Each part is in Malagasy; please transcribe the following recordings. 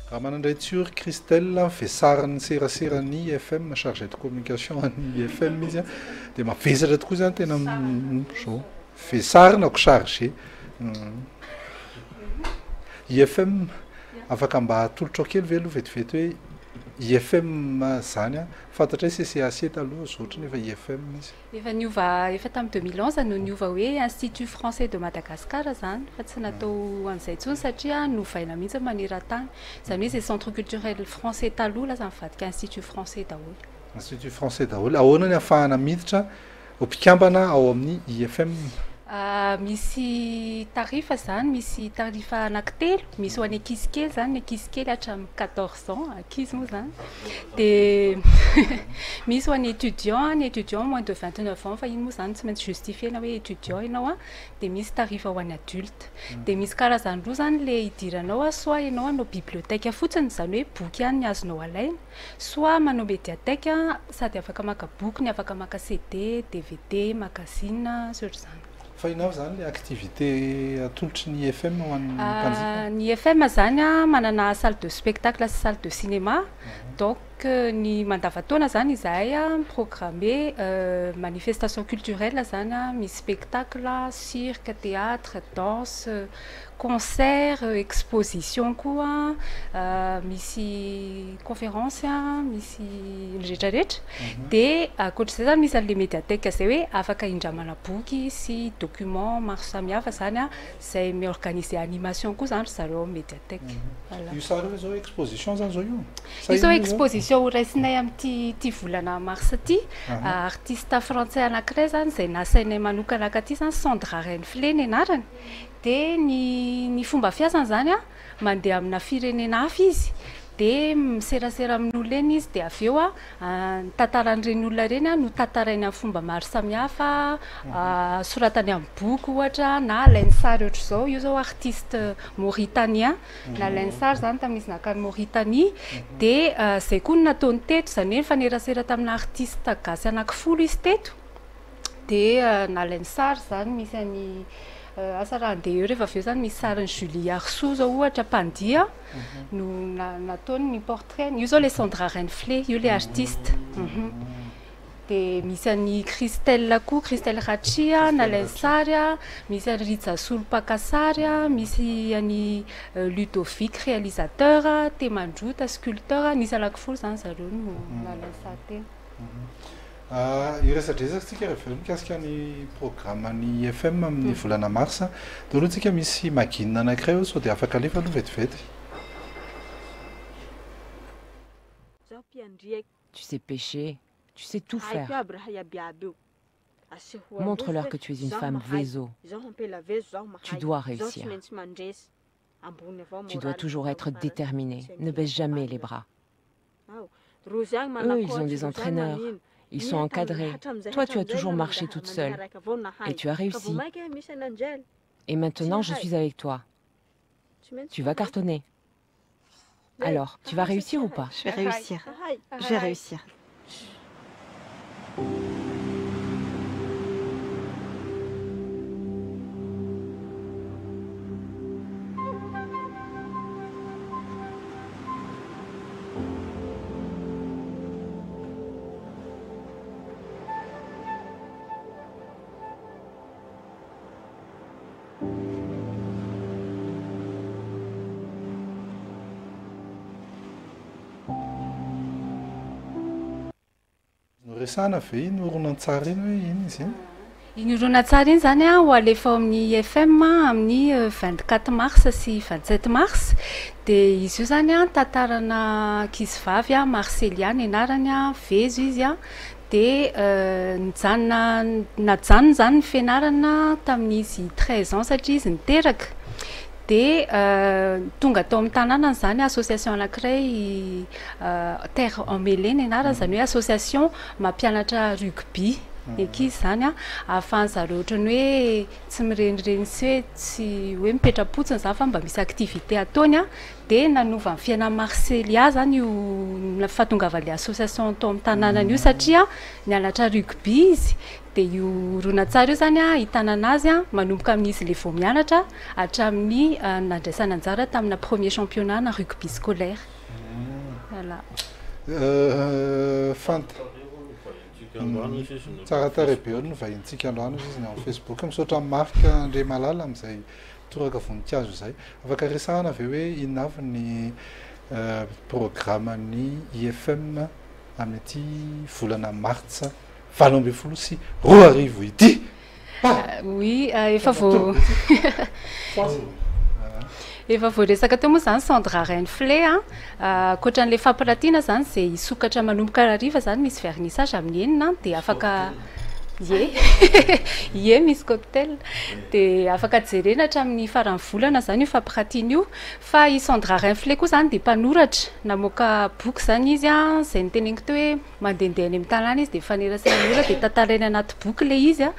Ramanandretsur Christelle Fessarn Serasserani FM chargé de communication en IFM izy de mavesatra tokoa zany tena so Fessarn ako chargé IFM afaka mba atolotra kely ve aloha vetivety hoe IFM zany a fantatra hoe CCAC taloha zotra nefa IFM izy efa niova efa tamin'ny 2011 no niova hoe Institut Français de Madagascar zany fa tsy natao an'izay intsony satria novaina mihitsy maneran-tany zany hoe zay centre culturel français taloha lasa mivadika Institut Français daholo. Institut Français daholo ahoana ny ahafahana miditra ho mpikambana ao amin'ny IFM? Misy tarifa zany misy tarifa anankitelo misy ho an'ny ankizy kely zany ankizy kely hatramin'ny 14 ans ankizy moa zany de misy ho an'ny étudiant moins de 29 ans fa iny moa zany tsy maintsy justifiena hoe étudiant ianao a de misy tarifa ho an'ny adulte de misy karazany roa zany le idiranao a soit ianao anao biblioteka fotsiny zany hoe boky ihany ny azonao alaina soit manao médiathèque sady afaka maka boky ny afaka maka CD, DVD, magazine sur zany. Fa inao zany le activité atolotry ny IFM ho an'ny mpanjifa? Ny IFM zany a manana salle de spectacle sy salle de cinéma donc ny mandavataona zany izahay a programmer manifestation culturelle zany a misy spectacle, cirque, théâtre, danse, concert, exposition koa misy conférence misy rehetrarehetra de ankoatr'izay zany misy an'le médiathèque zay hoe afaka indramana boky sy document maro samihafa zany a zay miorganiser animation koa zany zareo médiathèque. Io sareo zao exposition zany zao io? Io zao exposition horaisinay amin'ity volana mars ty artiste français anankiray zany zay nasainay manokana akaty zany Sandra Renflé ny anarany de ny fomba fiasany zany a mandeha amina firenena hafa izy de miserasera amin'olona eny izy de avy eo a tantaran'ireny olona reny a no tantarainy amin'ny fomba maro samihafa soratany amin'ny boky ohatra na alainy sary ohatr'izao io zao artiste mauritanien nalainy sary zany tamin'izy nakany Mauritanie de zay koa no nataony teto zany hoe nifanerasera tamina artiste gasy anankifolo izy teto de nalainy sary zany misy any asa raha andeha eo rehefa avy eo zany misy sariny Julie Arsoux zao ohatra mpandia no nataony ny portrait io zao le Sandra Renflé io le artiste de misy an'ny Christelle koa Christelle Ratchia nalainy sary misy an'ny Ritsa Solopakasary misy an'ny Ludovic réalisateur Temandrota sculpteur nisy anankifolo zany zareo no nalainy sary teny. Iresadresatsika rehefa mikasika ny programme ny IFM amin'ny volana mars de alohantsika misy maginina anankiray eo sao de afaka alefa aloha vetivety. Tu sais pêcher, tu sais tout faire. Montre-leur que tu es une femme Vezo. Tu dois réussir. Tu dois toujours être déterminée. Ne baisse jamais les bras. Eux, ils ont des entraîneurs. Ils sont encadrés. Toi, tu as toujours marché toute seule. Et tu as réussi. Et maintenant, je suis avec toi. Tu vas cartonner. Alors, tu vas réussir ou pas? Je vais réussir. Je vais réussir. Resana ve iny horonan-tsary iny hoe iny izy? Iny horonan-tsary iny zany ho alefa amin'ny IFM amin'ny 24 mars sy 27 mars de izy io zany tantarana ankizy vavy Marceliane anarany Vezo izy de najanona zany ny fianarana tamin'izy 13 ans satria izy niteraka de tonga tao amin'ny tanànany zany association anankiray Terre Emmêlée ny anarany zany hoe association mampianatra rugby ankizy zany ahafahany zareo ohatrany hoe tsy mirenireny sy hoe tsy hoe mipetrapotsiny zany fa mba misy activité ataony de nanova ny fiainan'ny Marcelia zany io fahatongavan'le association tao amin'ny tanànany io satria nianatra rugby izy dia io ronan-tsary io zany a hitana anazy a manomboka amin'izy le vao mianatra hatramin'ny nandraisana anjara tamina premier championnat na rugby scolaire. Voilà. Tsara tarehy be no vahintsika androany izy ny amin'ny Facebook misaotra marque André Malala amin'izay toraka voninkazo izay afaka resahana avy hoe inona avy ny programme-ny IFM amin'ity volana martsa 20 sy 20 ity. Oui, efa vao efa voaresaka teo moa zany Sandra Renflé ankoatran'le fampiratiana zany izay isokatra manomboka hariva zany misy vernissage amin'ny enina dia afaka ie misy cocktail dia afaka jerena hatramin'ny faran'ny volana zany io fampiratiana io fa i Sandra Renflé koa zany dia mpanoratra namoaka boky zany izy izay niteneniko teo hoe mandehandeha any amin'ny tanàna izy dia fanerasana ny olona dia tantarainy anaty boky le izy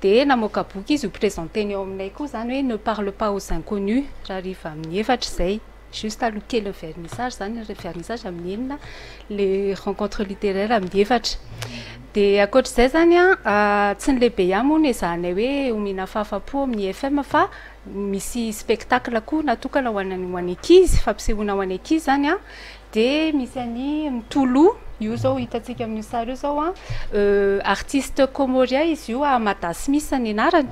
dia namoaka boky izy ho présenteny ao aminay koa zany hoe ne parle pas aux inconnus raha riva amin'ny efatra izay juste aloke le vernissage zany le vernissage amin'ny enina le rencontre littéraire amin'ny efatra dia ankoatr'izay zany tsy ny lehibe ihany moa no ezahanay hoe omena fahafa-po amin'ny FM fa misy spectacle koa natokana ho an'ny ankizy fampisehoana ho an'ny ankizy zany dia misy any mitolo io zao hitantsika amin'ny sary io zao artiste comoria izy io Amada Smith ny anarany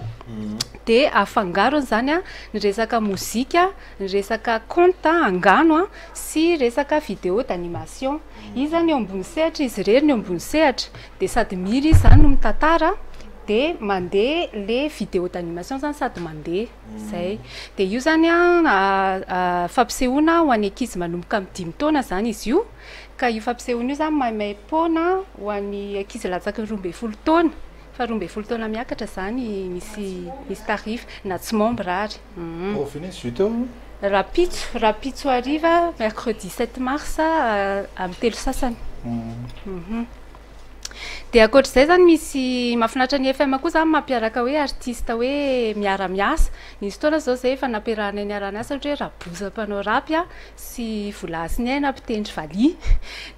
dia afangarony zany ny resaka mozika ny resaka conte angano sy resaka vidéo d'animation izy zany eo ambony sehatra izy reriny eo ambony sehatra dia sady miry izy zany no mitantara dia mandeha le vidéo d'animation zany sady mandeha zay dia io zany fampisehoana ho an'ny ankizy manomboka amin'ny 5 taona zany izy io ka io fampisehoana io zany maimay-poana ho an'ny ankizy latsaky 12 taona fa 12 taona miakatra zany misy tarif na tsy membre ary rapitso hariva mercredi 7 mars amin'ny telo sasany. Dia ankoatr'izay zany misy mahafinaritra ny FM koa zany mampiaraka hoe artiste hoe miara-miasa nisy fotoana zao zay efa nampiarahana ny ara-miasa ohatra hoe Raboza mpanao rapy sy Volasinaina mpitendry valiha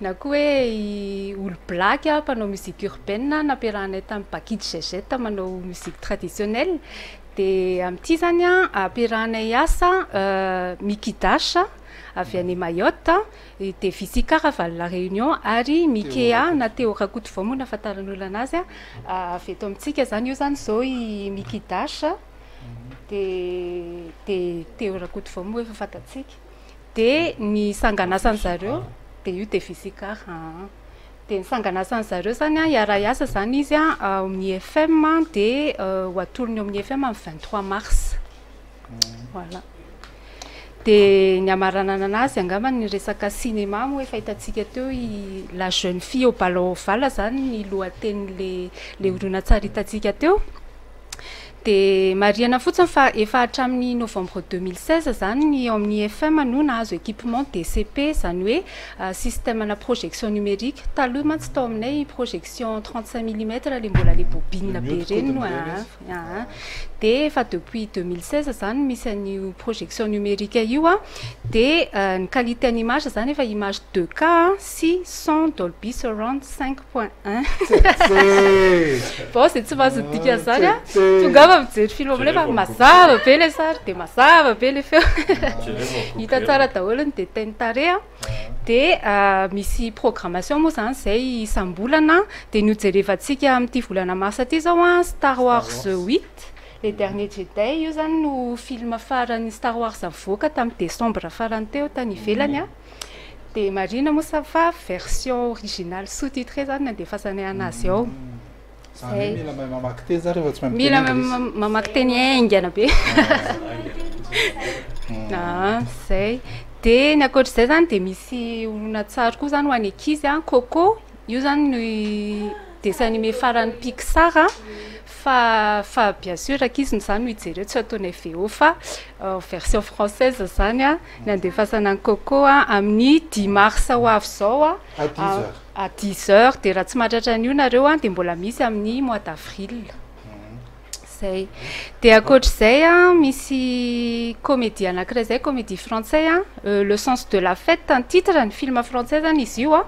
na koa hoe Olo Black mpanao musique urbaine nampiarahanay tamin'ny Bakid Zezeta manao musique traditionnelle dia amin'ity zany ampiarahanay asa Mikidash avy any Mayotte dia Visikara avy La Réunion ary Mikea na Théo Rakotovao moa nafantaran'olona anazy avy eto amintsika zany io zany zao i Mikidash dia Théo Rakotovao moa efa fantatsika dia ny sanganasan zareo dia io dia Visikara dia ny sanganasan zareo zany iara-iasa zany izy amin'ny FM dia ho atolony amin'ny FM amin'ny 23 mars. Voilà. Dia ny amaranana anazy angamba ny resaka cinéma moa efa hitantsika teo la jeune fille au ballon ovale zany ny lohateny le horonan-tsary hitantsika teo dia mariana fotsiny fa efa hatramin'ny novembre 2016 zany ny amin'ny FM no nahazo équipement DCP zany hoe système na projection numérique taloha mantsy tao aminay projection 35 mm le mbola le bobine be reny no dia efa depuis 2016 zany misy ny projection numérique io dia ny qualité en image zany efa image 2K sy son Dolby Surround 5.1 bon c'est tsy mahazo dika zany tonga mijery film amin'ilay fa mazava be le sary dia mazava be le feo hita tsara daholo ny détail tare dia misy programmation moa zany izay isam-bolana dia nojerevantsika amin'ity volana mars aty zao Star Wars 8 le dernier Jedi io zany no film farany Star Wars avoaka tamin'ny décembre farany teo tany ivelany dia marina moa sa fa version originale sous-titré zany nandefasanay anazy ao. Mila mamaky teny zany rehefa tsy mahay mila mamaky teny aingana be zay dia ny ankoatr'izay zany dia misy horonan-tsary koa zany ho an'ny ankizy Coco io zany no dessin animé farany Pixar fa bien sûr ankizy no zany no hijereo tsy ataonay VO fa version française zany nandefasana ny Coco amin'ny 10 mars ho avy zao à 10h dia raha tsy mahatratra an'io nareo dia mbola misy amin'ny mois d'avril zay. Dia ankoatr'izay misy comédie anankiray zay comédie français le sens de la fête ny titre ny film français zany izy io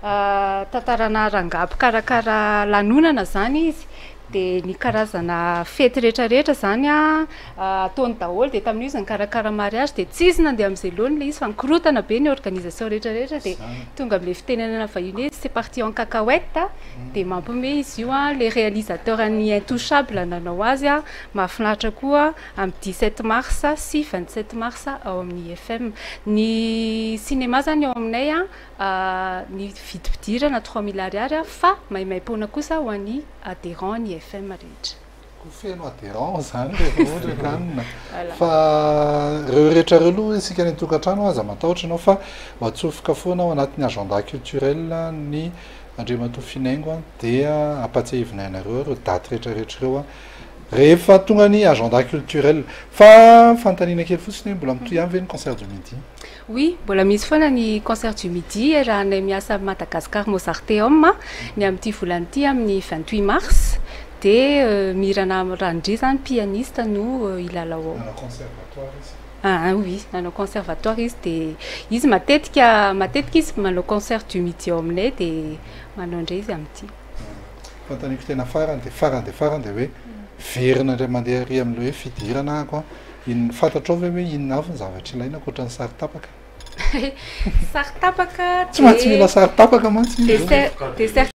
tantarana rangabo karakara lanonana zany izy dia ny karazana fety rehetrarehetra zany a ataony daholo dia tamin'io izy ny karakara mariage dia tsy izy nandeha amin'izay loany le izy fa nikorotana be ny organisation rehetrarehetra dia tonga amin'ilay fitenenana vahiny hoe c'est parti en cacahuète dia mampiomehy izy io a les réalisateurs ny intouchable nanao azy a mahafinaritra koa amin'ny 17 mars sy 27 mars ao amin'ny IFM ny cinéma zany ao aminay a ny vidim-pidirana 3000 ariary fa maimaim-poana kosa ho an'ny adhérent ny IFM rehetra feno adhérent zany rehetrakanina fa reo rehetra reo aloha isika ny tokantrano aza matahotra anao fa atsofoka foana ao anatin'ny agenda culturel ny Andriamatoa Finaingo dia apatsiahinay anareo reo daty rehetrarehetra reo rehefa tonga ny agenda culturel fa fantaniana kely fotsiny hoe mbola mitoy ihany ve ny concert du midi. Oui, mbola misy foana ny concert du midi raha anay miasa Madagascar Mozarteum ny amin'ity volana ity amin'ny 28 mars dia Mirana Randry zany pianiste no ilalao ao. Conservatoire izy. Oui, nanao conservatoire izy dia izy matetika izy manao concert du midi ao aminay dia manao indray izy amin'ity. Fantaniko tena farany dia hoe verina indray mandeha ary amin'ilay hoe fidirana ako fantatrao ve hoe inona avy ny zavatra ilaina ankoatra ny sary tapaka. Sary tapaka tsy maintsy mila sary tapaka mantsy.